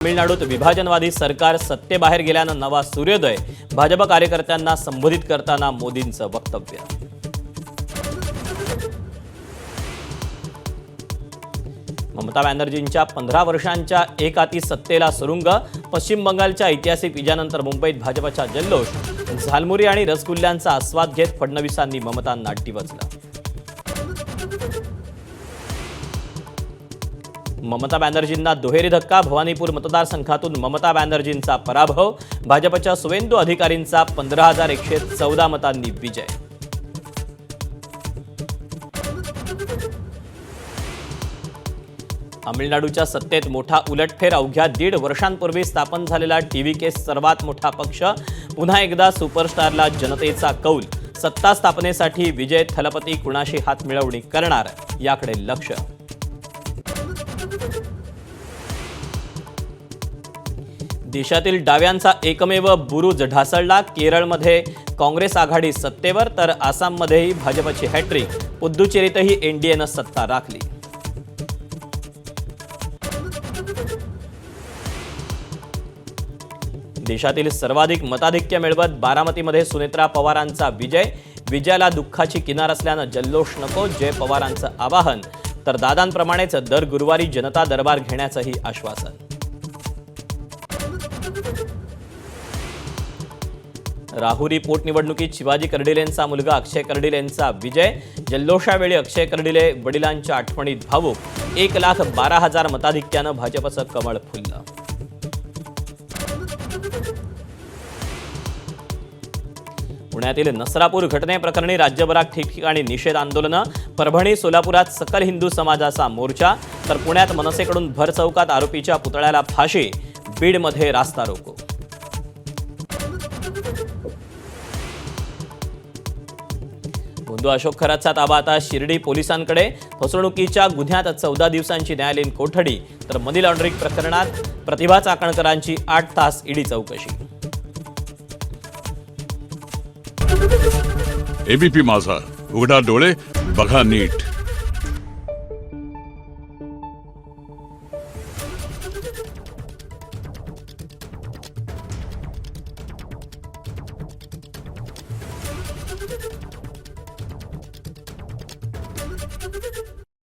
तामिळनाडूत विभाजनवादी सरकार सत्तेबाहेर गेल्यानं नवा सूर्योदय, भाजप कार्यकर्त्यांना संबोधित करताना मोदींचं वक्तव्य. ममता बॅनर्जींच्या 15 वर्षांच्या एकहाती सत्तेला सुरुंग, पश्चिम बंगालच्या ऐतिहासिक विजयानंतर मुंबईत भाजपचा जल्लोष, झालमुरी आणि रसगुल्ल्यांचा आस्वाद घेत फडणवीसांनी ममतांना डिवचलं. ममता बॅनर्जींना दुहेरी धक्का, भवानीपूर मतदारसंघातून ममता बॅनर्जींचा पराभव, भाजपच्या सुवेंदू अधिकारींचा 15,114 मतांनी विजय. तामिळनाडूच्या सत्तेत मोठा उलटफेर, अवघ्या 1.5 वर्षांपूर्वी स्थापन झालेला TVK सर्वात मोठा पक्ष, पुन्हा एकदा सुपरस्टारला जनतेचा कौल, सत्ता स्थापनेसाठी विजय थलपती कुणाशी हातमिळवणी करणार याकडे लक्ष. देशातील डाव्यांचा एकमेव बुरुज ढासळला, केरळमध्ये काँग्रेस आघाडी सत्तेवर तर आसाममध्येही भाजपची हॅट्रिक, पुद्दुचेरीतही एनडीएनं सत्ता राखली. देशातील सर्वाधिक मताधिक्य मिळवत बारामतीमध्ये सुनेत्रा पवारांचा विजय, विजयाला दुःखाची किनार असल्यानं जल्लोष नको, जय पवारांचं आवाहन, तर दादांप्रमाणेच दर गुरुवारी जनता दरबार घेण्याचंही आश्वासन. राहुरी पोटनिवडणुकीत शिवाजी कर्डिलेंचा मुलगा अक्षय कर्डिलेंचा विजय, जल्लोषावेळी अक्षय कर्डिले वडिलांच्या आठवणीत भावूक, 1,12,000 मताधिक्यानं भाजपचं कमळ फुललं. पुण्यातील नसरापूर घटनेप्रकरणी राज्यभरात ठिकठिकाणी निषेध आंदोलनं, परभणी सोलापुरात सकल हिंदू समाजाचा मोर्चा, तर पुण्यात मनसेकडून भर चौकात आरोपीच्या पुतळ्याला फाशी, बीडमध्ये रास्ता रोको. भोंदू अशोक खरातचा ताबा आता शिर्डी पोलिसांकडे, फसवणुकीच्या गुन्ह्यात 14 दिवसांची न्यायालयीन कोठडी, तर मनी लॉन्ड्रिंग प्रकरणात प्रतिभा चाकणकरांची 8 तास ईडी चौकशी. एबीपी माझा, उघडा डोळे बघा नीट.